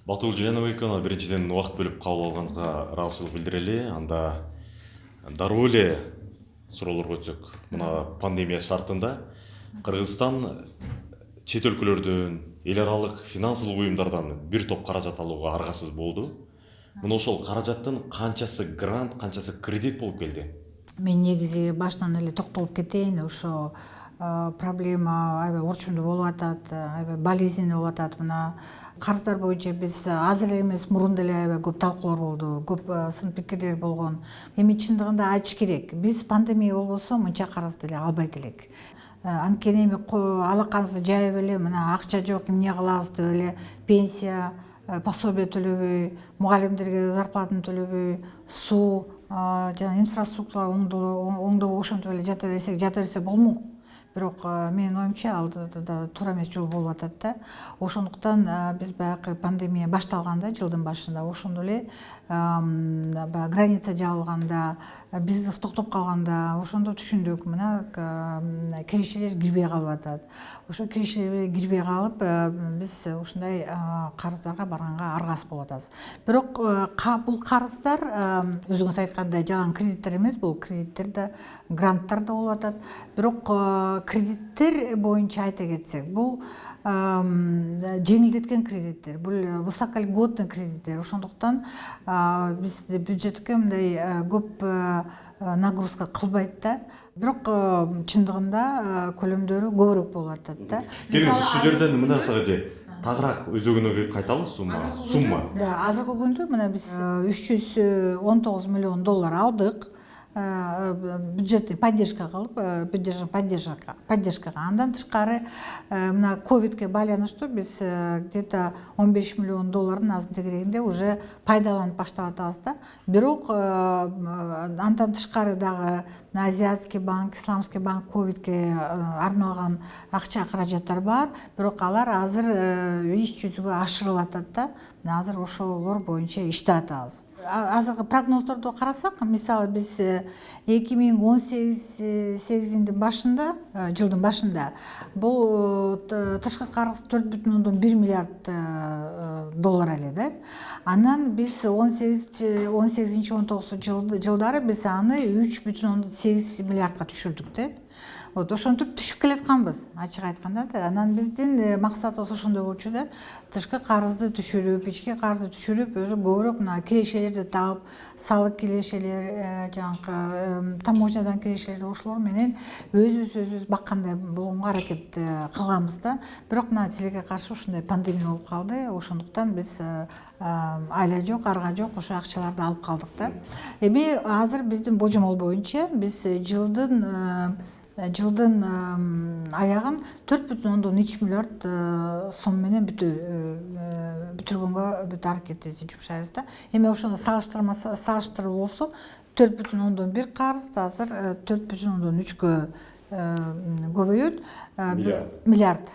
Батыл Жаныбековна, биринчиден убакыт бөлүп кабыл алганыңызга ыраазычылык билдирели. Анда дароо эле суроолорго өтсөк. Мына пандемия шартында Кыргызстан чет өлкөлөрдөн, эл аралык финансылык уюмдардан бир топ каражат алууга аргасыз болду. Мына ошол каражаттын канчасы грант, канчасы кредит болуп келди? Мен негизи башынан эле токтолуп кетейин. Ошо проблема аябай орчундуу болуп атат, аябай болезненный болуп атат. Мына карыздар боюнча биз азыр эле эмес, мурун деле аябай көп талкуулар болду, көп сын пикирлер болгон. Эми чындыгында айтыш керек, биз пандемия болбосо мынча карыз деле албайт элек. Анткени эми алаканыбызды жайып эле мына акча жок, эмне кылабыз деп эле пенсия, пособие төлөбөй, мугалимдерге зарплатын төлөбөй, суу жана инфраструктура оңдобой ошентип эле жата берсе болмок. Бирок менин оюмча ал да туура эмес жол болуп атат да. Ошондуктан биз баягы пандемия башталганда, жылдын башында, ошондо эле баягы граница жабылганда, бизнес токтоп калганда, ошондо түшүндүк, мына киришелер кирбей калып атат. Ошо киришелер кирбей калып, биз ушундай карыздарга барганга аргасыз болуп атабыз. Бирок бул карыздар өзүңүз айткандай жалаң кредиттер эмес, бул кредиттер да, гранттар да болуп атат. Бирок кредиттер боюнча айта кетсек, бул жеңилдеткен кредиттер, бул высокольготный кредиттер. Ошондуктан биз бюджетке мындай көп нагрузка кылбайт да. Бирок чындыгында көлөмдөрү көбүрөөк болуп атат да. Келиңиз ушул жерден мына же тагыраак өзөгүнө кайталы, сумма. Да, азыркы күндө мына биз $319 миллион алдык. Бюджетный поддержка кылып, поддержкага. Андан тышкары мына ковидке байланыштуу биз где-то $15 миллион азыр тегерегинде уже пайдаланып баштап атабыз да. Бирок андан тышкары дагы Азиатский банк, Исламский банк ковидке арналган акча каражаттар бар. Бирок алар азыр иш жүзүгө ашырылып атат да. Азыр ошолор боюнча иштеп атабыз. Азыркы прогноздорду карасак, мисалы биз 2018 башында, жылдын башында бул тышкы карыз $4,1 миллиард эле да. Анан биз 18-19 жылдары биз аны $3,8 миллиардка түшүрдүк да. Ошентип түшүп келатканбыз, ачык айтканда да. Анан биздин максатыбыз ошондой болчу да. Тышкы карызды түшүрүп, ички карызды түшүрүп, өзү көбүрөөк мына кирешелерди таап, салык кирешелер, жанагы таможнядан кирешелер, ошолор менен өзүбүз баккандай болгонго аракет кылганбыз да. Бирок мына тилекке каршы ушундай пандемия болуп калды. Ошондуктан биз айла жок, арга жок, ошо акчаларды алып калдык да. Эми азыр биздин божомол боюнча биз жылдын аягын $4,3 миллиард сом менен бүтүргөнгө аракетибизди жумшайбыз да. Эми ошону салыштырып болсо $4,1 карыз азыр $4,3 көбөйөт. Миллиард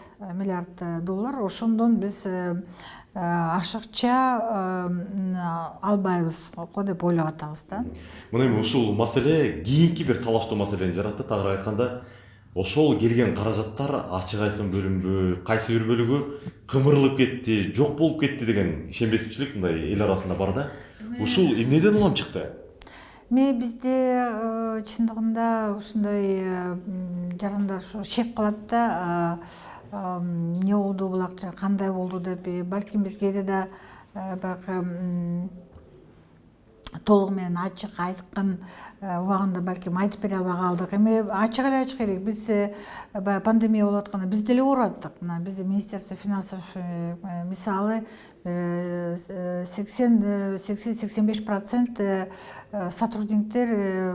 доллар. Ошондон биз ашыкча албайбыз го деп ойлоп атабыз да. Мына эми ушул маселе кийинки бир талаштуу маселени жаратты. Тагыраак айтканда, ошол келген каражаттар ачык айкын бөлүнбөй, кайсы бир бөлүгү кымырылып кетти, жок болуп кетти деген ишенбестикчилик мындай эл арасында бар да. Ушул эмнеден улам чыкты? Бизде чындыгында ушундай жарандар шек кылат да. Эмне болду бул акча, кандай болду деп. Балким биз кээде да баягы толугу менен ачык айткан убагында балким айтып бере албай калдык. Эми ачык эле айтыш керек. Биз баягы пандемия болуп атканда биз деле ооруп аттык. Мына биздин Министерство финансов мисалы 80-85% сотрудниктер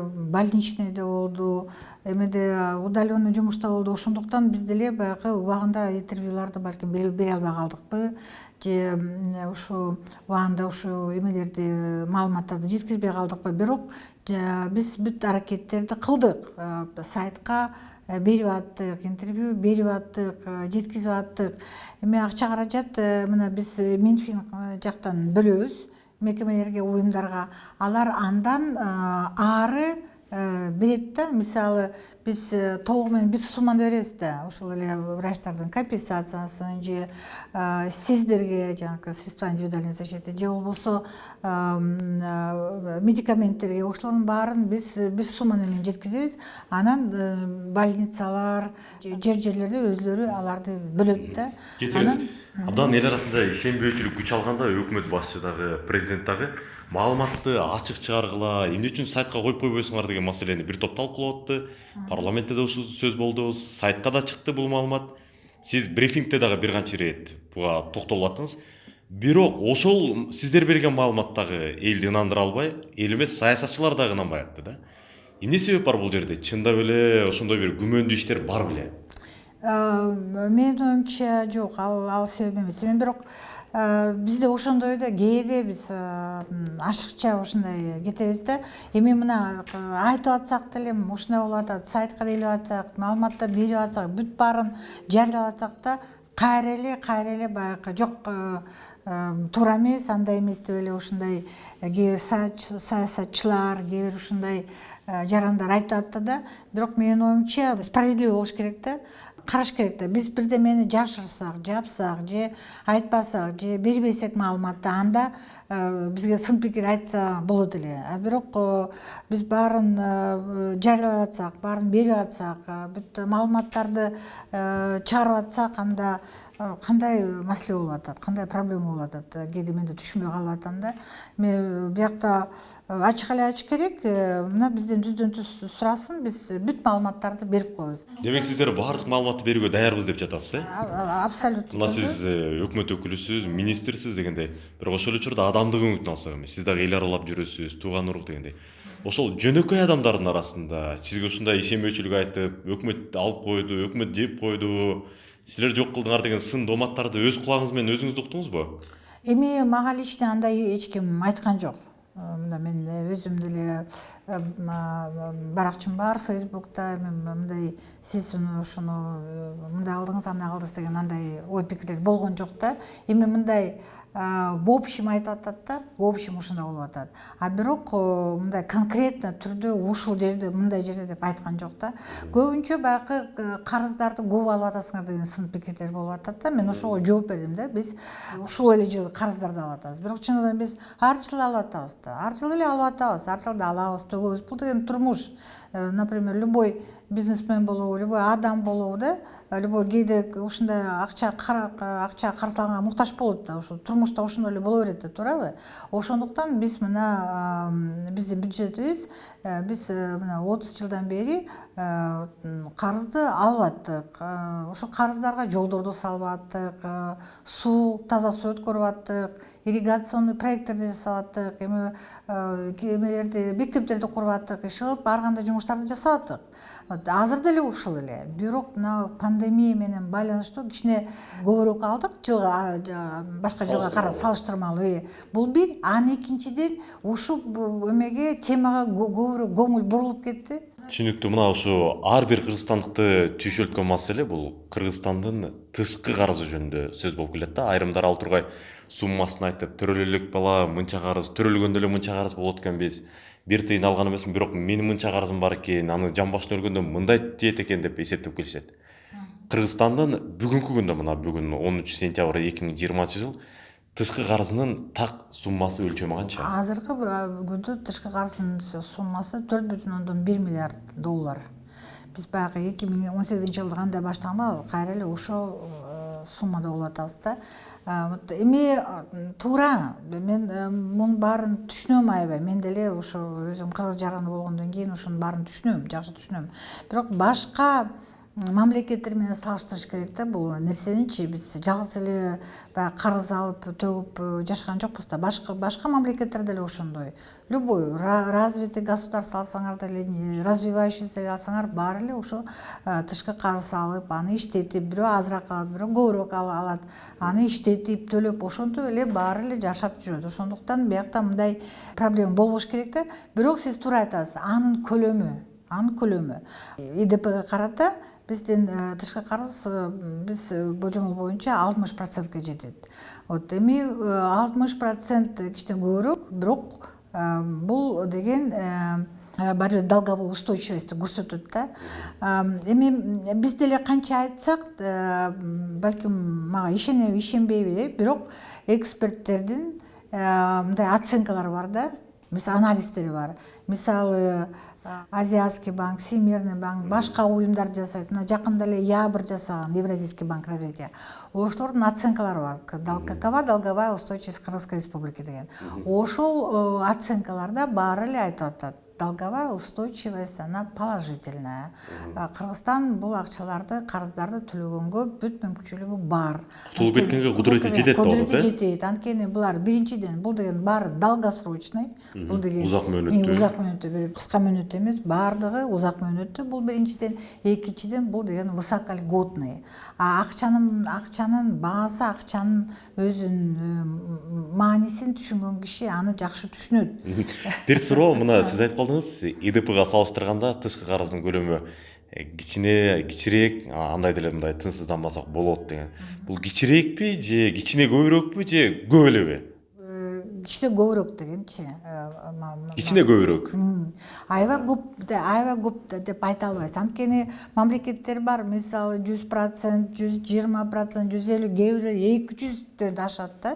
больничныйда болду, эмеде удалённый жумушта болду. Ошондуктан биз деле баягы убагында интервьюларды балким бере албай калдыкпы, же ушу убагында ушу эмелерди, маалыматтарды жеткизбей калдыкпы. Бирок биз бүт аракеттерди кылдык. Сайтка берип аттык, интервью берип аттык, жеткизип аттык. Эми акча каражат мына биз Минфин жактан бөлөбүз мекемелерге, уюмдарга. Алар андан ары берет да. Мисалы биз толугу менен бир сумманы беребиз да. Ошол эле врачтардын компенсациясын же сиздерге жанагы средства индивидуальной защиты же болбосо медикаменттерге ошолордун баарын биз бир сумманы менен жеткизебиз. Анан больницалар жерлерде өзлөрү аларды бөлөт да. Кетиңиз. Абдан эл арасында ишенбөөчүлүк күч алганда өкмөт башчы дагы, президент дагы маалыматты ачык чыгаргыла, эмне үчүн сайтка коюп койбойсуңар деген маселени бир топ талкуулап атты. Парламентте да ушул сөз болду, сайтка да чыкты бул маалымат. Сиз брифингде дагы бир канча ирет буга токтолуп аттыңыз. Бирок ошол сиздер берген маалымат дагы элди ынандыра албай, эл эмес саясатчылар дагы ынанбай атты да. Эмне себеп бар бул жерде? Чындап эле ошондой бир күмөндүү иштер бар беле? Менин оюмча жок, ал себеп эмес. Эми бирок бизде ошондой да кээде биз ашыкча ушундай кетебиз да. Эми мына айтып атсак деле ушундай болуп атат, сайтка делип атсак, маалыматтар берип атсак, бүт баарын жарыялап атсак да, кайра эле баягы жок туура эмес, андай эмес деп эле ушундай кээ бир саясатчылар, кээ бир ушундай жарандар айтып атты да. Бирок менин оюмча справедливый болуш керек да. Караш керек да. Биз бирдемени жашырсак, жапсак же айтпасак же бербесек маалыматты, анда бизге сын пикир айтса болот эле. Бирок биз баарын жарыялап атсак, баарын берип атсак, бүт маалыматтарды чыгарып атсак, анда кандай маселе болуп атат, кандай проблема болуп атат, кээде мен да түшүнбөй калып атам да. Мен биякта ачык эле айтыш керек, мына бизден түздөн түз сурасын, биз бүт маалыматтарды берип коебуз. Демек сиздер баардык маалыматты берүүгө даярбыз деп жатасыз, Абсолютно. Мына сиз өкмөт өкүлүсүз, министрсиз дегендей. Бирок ошол учурда адамдык үмүтүн алсак эми, сиз дагы эл аралап жүрөсүз, тууган урук дегендей. Ошол жөнөкөй адамдардын арасында сизге ушундай ишенбөөчүлүк айтып, өкмөт алып койду, өкмөт жеп койду, силер жок кылдыңар деген сын дооматтарды өз кулагыңыз менен өзүңүз уктуңузбу? Эми мага лично андай эч ким айткан жок. Мында мен өзүм деле баракчам бар Facebook'та, мындай сиз ушуну мындай кылдыңыз, андай кылдыңыз деген андай ой пикирлер болгон жок да. Эми мындай в общем айтып атат да, в общем ушундай болуп атат. Бирок мындай конкретно түрдө ушул жерде, мындай жерде деп айткан жок да. Көбүнчө баягы карыздарды көп алып атасыңар деген сын пикирлер болуп атат да. Мен ошого жооп бердим да. Биз ушул эле жылы карыздарды алып атабыз. Бирок чынында биз ар жылы алып атабыз да. Ар жылы эле алып атабыз, ар жылы алабыз, төгөбүз. Бул деген турмуш. Например, любой бизнесмен болобу, любой адам болобу да, любой кээде ушундай акча карызалганга муктаж болот да. Ошо турмушта ошондой эле боло берет да, туурабы? Ошондуктан биз мына биздин бюджетибиз, биз мына 30 жылдан бери карызды алып аттык. Ошо карыздарга жолдорду салып аттык, таза суу өткөрүп аттык, ирригационный проекттерди жасап аттык, эми эмелерди, мектептерди куруп аттык, иш кылып ар кандай жумуштарды жасап аттык. Азыр деле ушул эле. Бирок мына пандемия менен байланыштуу кичине көбүрөөк алдык, жылга башка жылга карап салыштырмалуу. Бул бир, анан экинчиден ушул эмеге темага көбүрөөк көңүл бурулуп кетти. Түшүнүктүү. Мына ушу ар бир кыргызстандыкты түйшөлткөн маселе бул Кыргызстандын тышкы карызы жөнүндө сөз болуп келет да. Айрымдар ал тургай суммасын айтып, төрөлө элек бала мынча карыз, төрөлгөндө эле мынча карыз болот экен, биз бир тыйын алган эмесмин, бирок менин мынча карызым бар экен, аны жан башына өлгөндө мындай тиет экен деп эсептеп келишет. Кыргызстандын бүгүнкү күндө, мына бүгүн 13 сентябрь 2020 жыл, тышкы карызынын так суммасы өлчөмү канча? Азыркы күндө тышкы карыздын суммасы 4,1 миллиард доллар. Биз баягы 2018 жылы кандай баштаганда кайра эле ошол суммада болуп атабыз да. Эми туура, мен мунун баарын түшүнөм аябай. Мен деле ошо өзүм кыргыз жараны болгондон кийин ошонун баарын түшүнөм, жакшы түшүнөм. Бирок башка мамлекеттер менен салыштырыш керек да бул нерсеничи. Биз жалгыз эле баягы карыз алып төгүп жашаган жокпуз да. Башка мамлекеттер деле ошондой. Любой развитый государство алсаңар деле, развивающийся алсаңар, баары эле ошо тышкы карыз алып, аны иштетип, бирөө азыраак алат, бирөө көбүрөөк алат, аны иштетип, төлөп, ошентип эле баары эле жашап жүрөт. Ошондуктан биякта мындай проблема болбош керек да. Бирок сиз туура айтасыз, анын көлөмү ИДПга карата биздин тышкы карыз биз божомол боюнча 60%га жетет. Вот эми 60% кичине көбүрөөк, бирок бул деген баары бир долговой устойчивость көрсөтөт да. Эми биз деле канча айтсак, балким мага ишенеби ишенбейби, бирок эксперттердин мындай оценкалары бар да, мисалы анализдери бар. Мисалы Азиатский банк, Всемирный банк, башка уюмдар жасайт. Мына жакында эле ЯБР жасаган, Евразийский банк развития. Ошолордун оценкалары бар. Какова долговая устойчивость Кыргызской республики деген. Ошол оценкаларда баары эле айтып атат. Долговая устойчивость, она положительная. Кыргызстан бул акчаларды, карыздарды төлөгөнгө бүт мүмкүнчүлүгү бар. Кутулуп кеткенге кудурети жетет деп атат. Кудурети жетет. Анткени булар биринчиден бул деген баары долгосрочный. Бул деген узак мөөнөттүү. Узак мөөнөттүү, бир кыска мөөнөттүү эмес, баардыгы узак мөөнөттүү. Бул биринчиден, экинчиден бул деген высокольготный. Акчанын баасы, акчанын өзүнүн маанисин түшүнгөн киши аны жакшы түшүнөт. Бир суроо, мына сиз айтып калдыңыз, ИДПга салыштырганда тышкы карыздын көлөмү кичирээк, андай деле мындай тынчсызданбасак болот деген. Бул кичирээкпи же кичине көбүрөөкпү же көп элеби? Кичине көбүрөөк дегенчи. Кичине көбүрөөк. Аябай көп деп айта албайсыз. Анткени мамлекеттер бар, мисалы 100%, 120%, 150, кээ бирөө 200 ашат да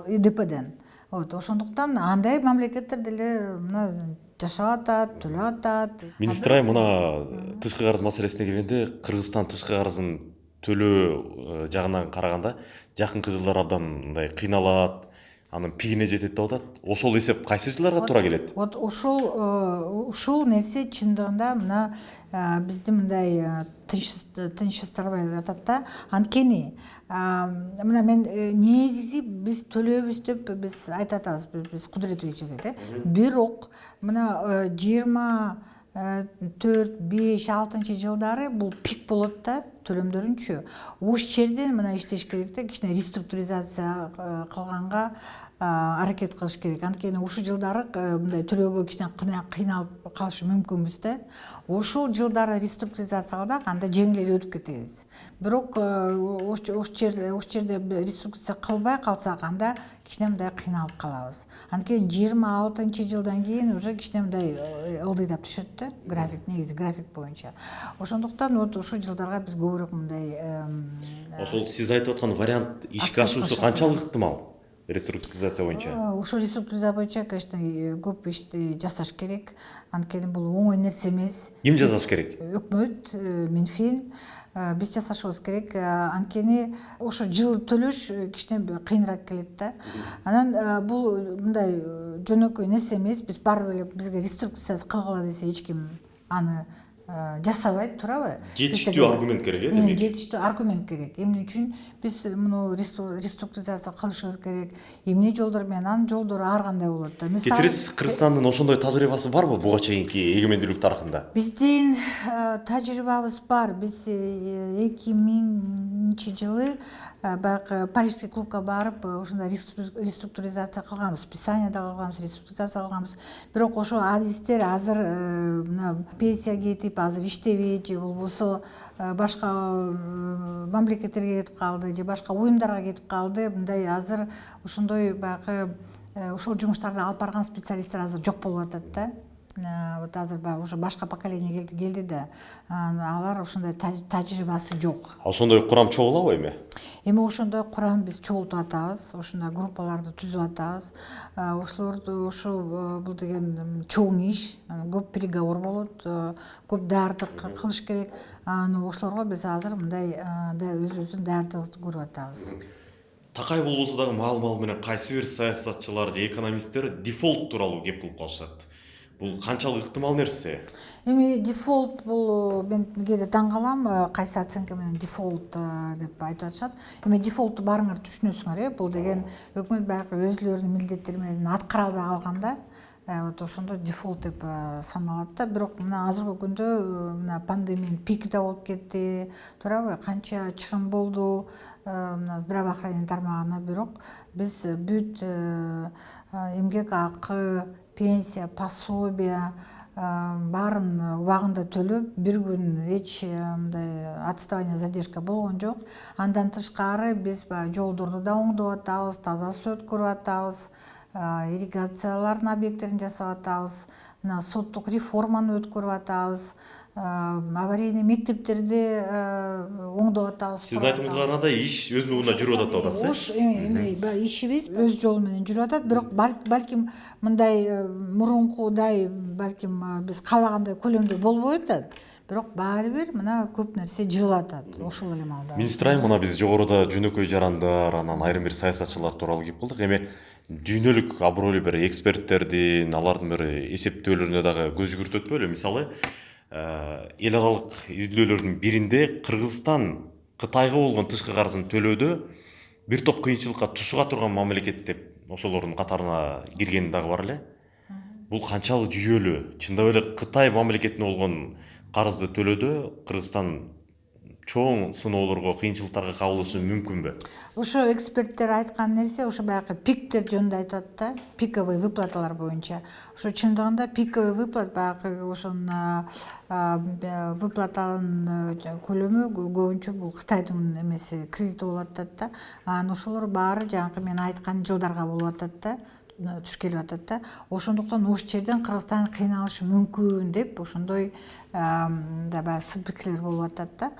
ИДПден. Ошондуктан андай мамлекеттер деле мына жашап атат, төлөп атат. Министр айым, мына тышкы карыз маселесине келгенде, Кыргызстан тышкы карызын төлөө жагынан караганда жакынкы жылдар абдан мындай кыйналат, анын пигине жетет деп атат. Ошол эсеп кайсы жылдарга туура келет? Ушул нерсе чындыгында мына биздин мындай тынчсыздырбай атат да. Анткени мына мен негизи биз төлөбүз деп биз айтып атабыз, биз кудуретибиз жетет. Бирок мына 24-5-6 жылдары бул пик болот да төлөмдөрүнчү. Ош жерден мына иштеш керек да, кичине реструктуризация кылганга аракет кылыш керек. Анткени ушул жылдары мындай төлөөгө кичине кыйналып калышы мүмкүнбүз да. Ошол жылдары реструктуризация кылдык, анда жеңил эле өтүп кетебиз. Бирок ош жерде реструктуризация кылбай калсак, анда кичине мындай кыйналып калабыз. Анткени 26-жылдан кийин уже кичине мындай ылдыйдап түшөт да, график, негизи график боюнча. Ошондуктан ушул жылдарга биз көбүрөөк мындай Ошол сиз айтып аткан вариант ишке ашуусу канчалык ыктымал? Реструктуризация боюнча. Ошол реструктуризация боюнча, конечно, көп ишти жасаш керек. Анткени бул оңой нерсе эмес. Ким жасаш керек? Өкмөт, Минфин, биз жасашыбыз керек. Анткени ошо жыл төлөш кичине кыйыныраак келет да. Анан бул мындай жөнөкөй нерсе эмес. Биз баары эле бизге реструктуризация кылгыла десе эч ким аны жасабайт, туурабы? Жетиштүү аргумент керек, демек. Жетиштүү аргумент керек. Эмне үчүн биз муну реструктуризация кылышыбыз керек? Эмне жолдор менен, анын жолдору ар кандай болот да. Кечириз, Кыргызстандын ошондой тажрыйбасы барбы буга чейинки эгемендүүлүк тарыхында? Биздин тажрыйбабыз бар. Биз 2000-жылы баягы Парижский клубка барып, ошондой реструктуризация кылганбыз, списание да кылганбыз, реструктуризация кылганбыз. Бирок ошо адистер азыр мына пенсияга кетип, азыр иштебейт, же болбосо башка мамлекеттерге кетип калды, же башка уюмдарга кетип калды. Мындай азыр ошондой баягы ошол жумуштарды алып барган специалисттер азыр жок болуп атат да. Вот азыр уже башка поколение келди да, алар ошондой тажрыйбасы жок. Ошондой курам чогулабы эми? Эми ошондой курам биз чогултуп атабыз, ошондой группаларды түзүп атабыз. Ошолорду ошо бул деген чоң иш, көп переговор болот, көп даярдык кылыш керек. Ошолорго биз азыр мындай өзүбүздүн даярдыгыбызды көрүп атабыз. Такай болбосо дагы маал менен кайсы бир саясатчылар же экономисттер дефолт тууралуу кеп кылып калышат. Бул канчалык ыктымал нерсе? Эми дефолт бул, мен кээде таң калам, кайсы оценка менен дефолт деп айтып атышат. Эми дефолтту баарыңар түшүнөсүңөр, бул деген өкмөт баягы өзлөрүнүн милдеттери менен аткара албай калганда, вот ошондо дефолт деп саналат да. Бирок мына азыркы күндө мына пандемиянын пики да болуп кетти, туурабы? Канча чыгым болду мына здравоохранение тармагына, бирок биз бүт эмгек акы, пенсия, пособие баарын убагында төлөп, бир күн эч мындай отставание, задержка болгон жок. Андан тышкары биз жолдорду да оңдоп атабыз, таза суу өткөрүп атабыз. ирригациялардын объекттерин жасап атабыз, мына соттук реформаны өткөрүп атабыз, аварийный мектептерди оңдоп атабыз. Сиздин айтымыңызга караганда иш өз мурдунда жүрүп атат деп атасыз, Ош ишибиз өз жолу менен жүрүп атат, бирок балким мындай мурункудай балким биз каалагандай көлөмдө болбой атат, бирок баары бир мына көп нерсе жылып атат ошол эле маалда. Министр айым, мына биз жогоруда жөнөкөй жарандар, анан айрым бир саясатчылар тууралуу кеп калдык. Эми дүйнөлүк абройлуу бир эксперттердин, алардын бир эсептөөлөрүнө дагы көз жүгүртөт беле? Мисалы, эл аралык изилдөөлөрдүн биринде Кыргызстан Кытайга болгон тышкы карызын төлөөдө бир топ кыйынчылыкка тушуга турган мамлекет деп ошолордун катарына киргени дагы бар эле. Бул канчалык жүйөлүү? Чындап эле Кытай мамлекетине болгон карызды төлөөдө Кыргызстан чоң сыноолорго, кыйынчылыктарга кабылышы мүмкүнбү? Ошо эксперттер айткан нерсе ошо баягы пиктер жөнүндө айтып атат да, пиковый выплаталар боюнча. Ошо чындыгында пиковый выплат баягы ошонун выплатанын көлөмү көбүнчө бул Кытайдын эмеси кредити болуп атат да. Анан ошолор баары жанакы мен айткан жылдарга болуп атат да, туш келип атат да. Ошондуктан ошол жерден Кыргызстан кыйналышы мүмкүн деп ошондой баягы сын пикирлер болуп атат да.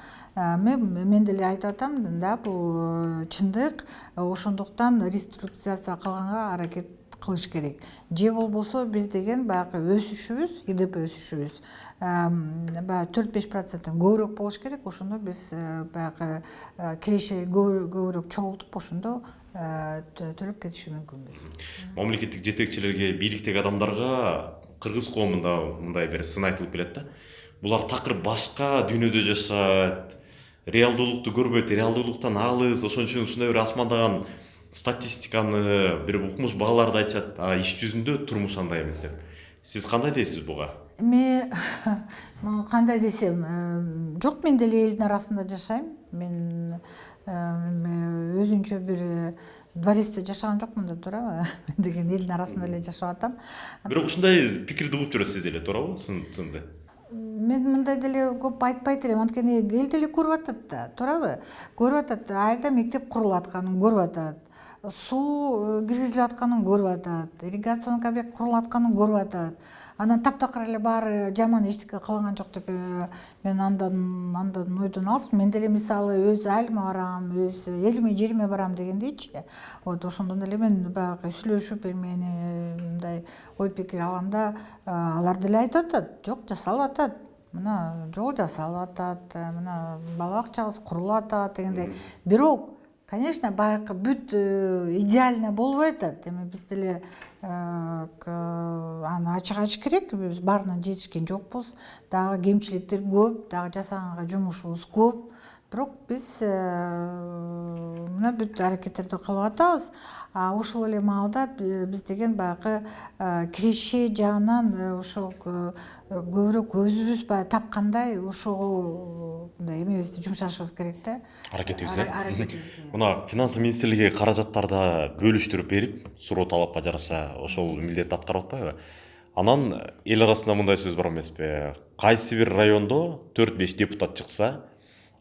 Мен деле айтып атам да, бул чындык, ошондуктан реструктуризация кылганга аракет кылыш керек. Же болбосо биз деген баягы өсүшүбүз, ИДП өсүшүбүз баягы 4-5% көбүрөөк болуш керек. Ошондо биз баягы киреше көбүрөөк чогултуп ошондо төлөп кетиши мүмкүнбүз. Мамлекеттик жетекчилерге, бийликтеги адамдарга кыргыз коомунда мындай бир сын айтылып келет да. Булар такыр башка дүйнөдө жашайт, реалдуулукту көрбөйт, реалдуулуктан алыс, ошон үчүн ушундай бир асмандаган статистиканы, бир укмуш бааларды айтышат, а иш жүзүндө турмуш андай эмес деп. Сиз кандай дейсиз буга? Эми кандай десем, жок, мен деле элдин арасында жашайм. Мен өзүнчө бир дворецте жашаган жокмун да, туурабы? Мен деген элдин арасында эле жашап атам. Бирок ушундай пикирди угуп жүрөсүз эле, туурабы? Сынды. Мен мындай деле көп айтпайт элем, анткени эл деле көрүп атат да, туурабы? Көрүп атат, айылда мектеп курулуп атканын көрүп атат, суу киргизилип атканын көрүп атат, ирригационный объект курулуп атканын көрүп атат. Анан таптакыр эле баары жаман эчтеке кылынган жок деп мен андан ойдон алысмын. Мен деле мисалы өз айылыма барам, өз элиме, жериме барам дегендейчи. Вот ошондон эле мен баягы сүйлөшүп мени мындай ой пикир алганда алар деле айтып атат, жок, жасалып атат. Мына жол жасалып атат, мына бала бакчабыз курулуп атат дегендей. Бирок, конечно, баягы бүт идеально болбой атат. Эми биз деле аны ачык керек, биз баарына жетишкен жокпуз. Дагы кемчиликтер көп, дагы жасаганга жумушубуз көп. Бирок биз мына бүт аракеттерди кылып атабыз. Ошол эле маалда биз деген баягы киреше жагынан ошо көбүрөөк өзүбүз баягы тапкандай ошого мындай эмебизди жумшашыбыз керек да. Аракетибиз. Мына финансы министрлиги каражаттарды бөлүштүрүп берип, суроо талапка жараша ошол милдетти аткарып атпайбы? Анан эл арасында мындай сөз бар эмеспи? Кайсы бир райондо 4-5 депутат чыкса,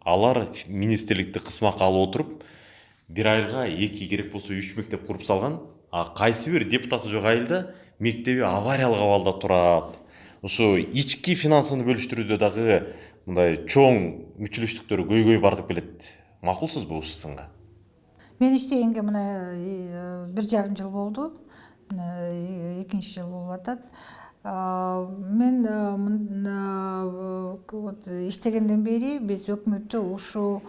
алар министрликти кысмакка алып отуруп, бир айылга 2 керек болсо 3 мектеп куруп салган, а кайсы бир депутаты жок айылда мектеби авариялык абалда турат. Ошо ички финансыны бөлүштүрүүдө дагы мындай чоң мүчүлүштүктөр көйгөй бар деп келет. Макулсузбу ушул сынга? Мен иштегенге мына 1,5 жыл болду. 2-нчи жыл болуп атат. Мен иштегенден бери биз өкмөттө ушул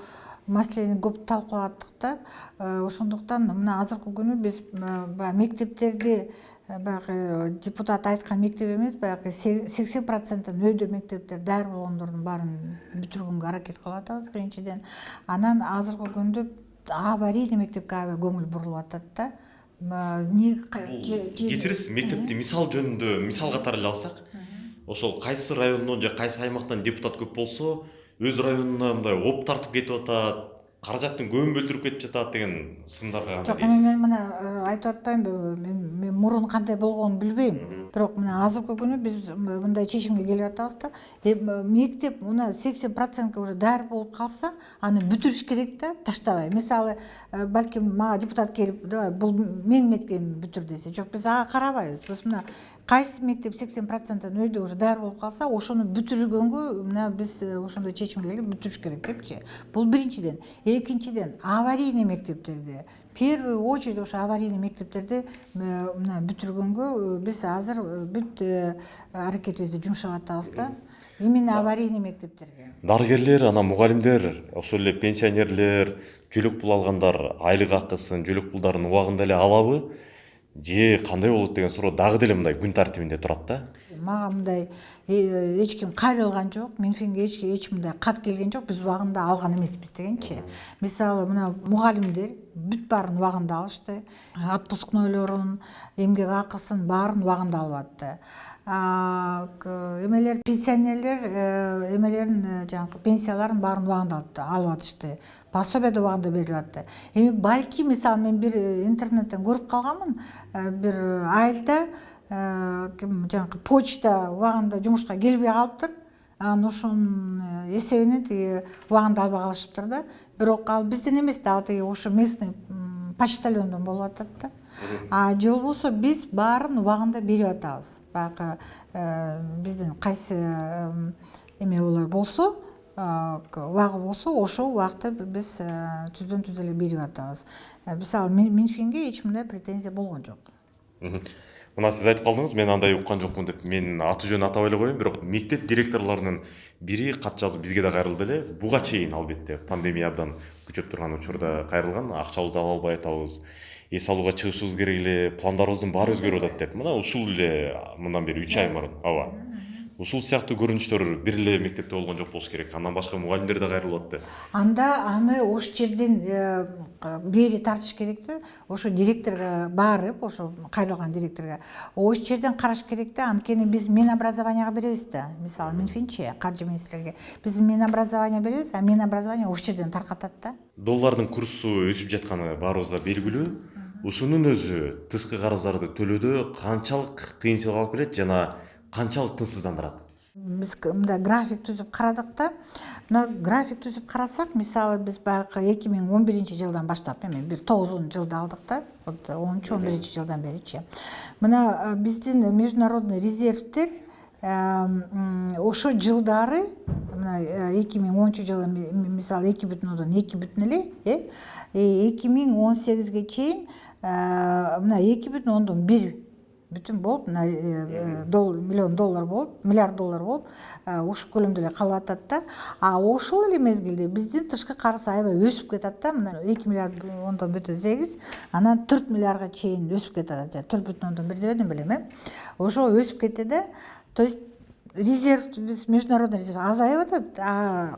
маселени көп талкуулаттык да. Ошондуктан мына азыркы күнү биз баягы мектептерди, баягы депутат айткан мектеп эмес, баягы 80% өйдө мектептер даяр болгондордун баарын бүтүргөнгө аракет кылып атабыз биринчиден. Анан азыркы күндө аварийный мектепке аябай көңүл бурулуп атат да. Кечирисиз, мектепти мисал жөнүндө мисал катары эле алсак, ошол кайсы райондон же кайсы аймактан депутат көп болсо, өз районуна мындай оп тартып кетип атат, каражаттын көбүн бөлдүрүп кетип жатат деген сындарга жок, кандай дейсиз? мен мына айтып атпаймынбы, мен мурун кандай болгонун билбейм, бирок мына азыркы күнү биз мындай чечимге келип атабыз да, мектеп мына 80% уже даяр болуп калса, аны бүтүрүш керек да, таштабай. Мисалы, балким мага депутат келип, давай бул менин мектебимди бүтүр десе, жок, биз ага карабайбыз. Биз мына кайсы мектеп 80% өйдө уже даяр болуп калса, ошону бүтүргөнгө мына биз ошондой чечимге келип бүтүрүш керек депчи. Бул биринчиден. Экинчиден, аварийный мектептерди, первую очередь ошо аварийный мектептерди мына бүтүргөнгө биз азыр бүт аракетибизди жумшап атабыз да. Именно аварийный мектептерге. Дарыгерлер, анан мугалимдер, ошол эле пенсионерлер, жөлөк пул алгандар айлык акысын, жөлөк пулдарын убагында эле алабы? Же кандай болот деген суроо дагы деле мындай күн тартибинде турат да. Мага мындай эч ким кайрылган жок, Минфинге эч мындай кат келген жок, биз убагында алган эмеспиз дегенчи. Мисалы, мына мугалимдер бүт баарын убагында алышты, отпускнойлорун, эмгек акысын баарын убагында алып атты. Эмелер, пенсионерлер эмелерин жанагы пенсияларын баарын убагында алып атышты. Пособие да убагында берилип атты. Эми балки, мисалы, мен бир интернеттен көрүп калганмын, бир айылда жанагы почта убагында жумушка келбей калыптыр. Анан ошонун эсебинен тиги убагында албай калышыптыр да. Бирок ал бизден эмес да, ал тиги ошо местный почтальондон болуп атат да. Же болбосо биз баарын убагында берип атабыз. Баягы биздин кайсы эме болсо, убагы болсо, ошол убакта биз түздөн түз эле берип атабыз. Мисалы, Минфинге эч мындай претензия болгон жок. Мына сиз айтып калдыңыз, мен андай уккан жокмун деп. Мен аты жөнүн атабай эле коеюн, бирок мектеп директорлорунун бири кат жазып бизге да кайрылды эле. Буга чейин албетте пандемия абдан күчөп турган учурда кайрылган, акчабызды ала албай атабыз, эс алууга чыгышыбыз керек эле, пландарыбыздын баары өзгөрүп атат деп. Мына ушул эле мындан бери 3 ай мурун, ооба. Ушул сыяктуу көрүнүштөр бир эле мектепте болгон жок болуш керек. Андан башка мугалимдер да кайрылып атты. Анда аны ош жерден бери тартыш керек да. Ошо директорго барып, ошо кайрылган директорго ош жерден караш керек да. Анткени биз Минобразованияга беребиз да. Мисалы, Минфинчи, каржы министрлиги. Биз Минобразования беребиз, а Минобразование ош жерден таркатат да. Доллардын курсу өсүп жатканы баарыбызга белгилүү. Ушунун өзү тышкы карыздарды төлөөдө канчалык кыйынчылык алып келет жана канчалык тынчсыздандырат? Биз мындай график түзүп карадык да. Мына график түзүп карасак, мисалы, биз баягы 2011-жылдан баштап, эми бир 9-жылда алдык да. 10-11 жылдан беричи. Мына биздин международный резервтер ошо жылдары, мына 2010-жылы мисалы 2,2 эле, 2018-ге чейин мына 2,1 бүтүн болуп, миллион доллар болуп, миллиард доллар болуп, ушул көлөмдө эле калып атат да. Ошол эле мезгилде биздин тышкы карыз аябай өсүп кетет да. Мына 2 миллиард 8, анан 4 миллиардга чейин өсүп кетет. 4,1 дебедим белем, ошо өсүп кетти да. То есть резерв, биз международный резерв азайып атат,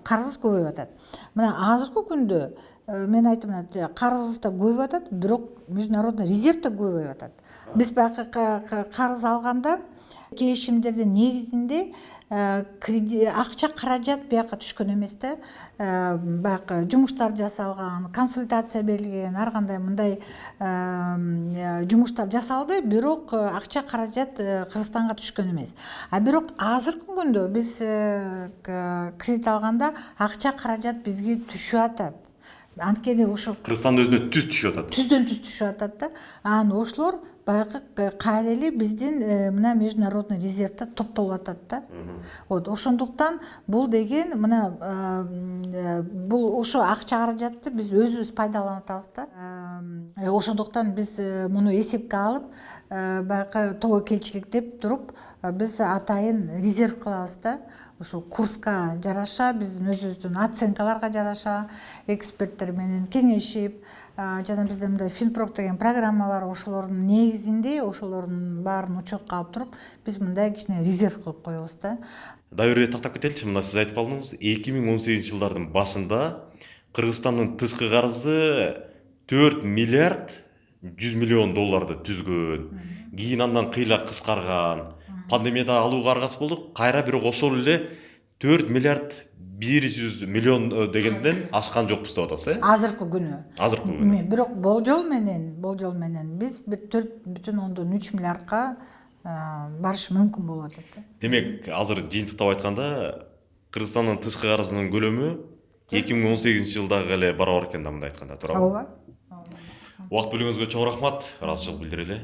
карызыбыз көбөйүп атат. Мына азыркы күндө мен айттым, карызыбыз да көбөйүп атат, бирок международный резерв да көбөйүп атат. Биз баягы карыз алганда келишимдердин негизинде акча каражат бияка түшкөн эмес да. Баягы жумуштар жасалган, консультация берилген, ар кандай мындай жумуштар жасалды, бирок акча каражат Кыргызстанга түшкөн эмес. Бирок азыркы күндө биз кредит алганда акча каражат бизге түшүп атат. Анткени ошо Кыргызстандын өзүнө түз түшүп атат. Түздөн түз түшүп атат да. Анан ошолор баягы кайра эле биздин мына международный резервде топтолуп атат да. Ошондуктан бул деген мына бул ошо акча каражатты биз өзүбүз пайдаланып атабыз да. Ошондуктан биз муну эсепке алып, баягы тобокелчилик деп туруп, биз атайын резерв кылабыз да. Ошо курска жараша, биздин өзүбүздүн оценкаларга жараша, эксперттер менен кеңешип, жана бизде мындай Финпрок деген программа бар, ошолордун негизинде, ошолордун баарын учетко алып туруп, биз мындай кичине резерв кылып коебуз да. Дагы бир тактап кетеличи, мына сиз айтып калдыңыз, 2018-жылдардын башында Кыргызстандын тышкы карызы 4 миллиард 100 миллион долларды түзгөн. Кийин андан кыйла кыскарган. Пандемияда алууга аргасыз болдук, кайра бирок ошол эле 4 миллиард 100 миллион дегенден ашкан жокпуз деп атасыз, азыркы күнү. Азыркы күнү. Бирок болжол менен биз 4,3 миллиардка барыш мүмкүн болуп атат да. Демек, азыр жыйынтыктап айтканда, Кыргызстандын тышкы карызынын көлөмү 2018 жылдагы эле барабар экен да, мындай айтканда, туурабы? Ооба. Убакыт бөлгөнүңүзгө чоң рахмат, ыраазычылык билдирели.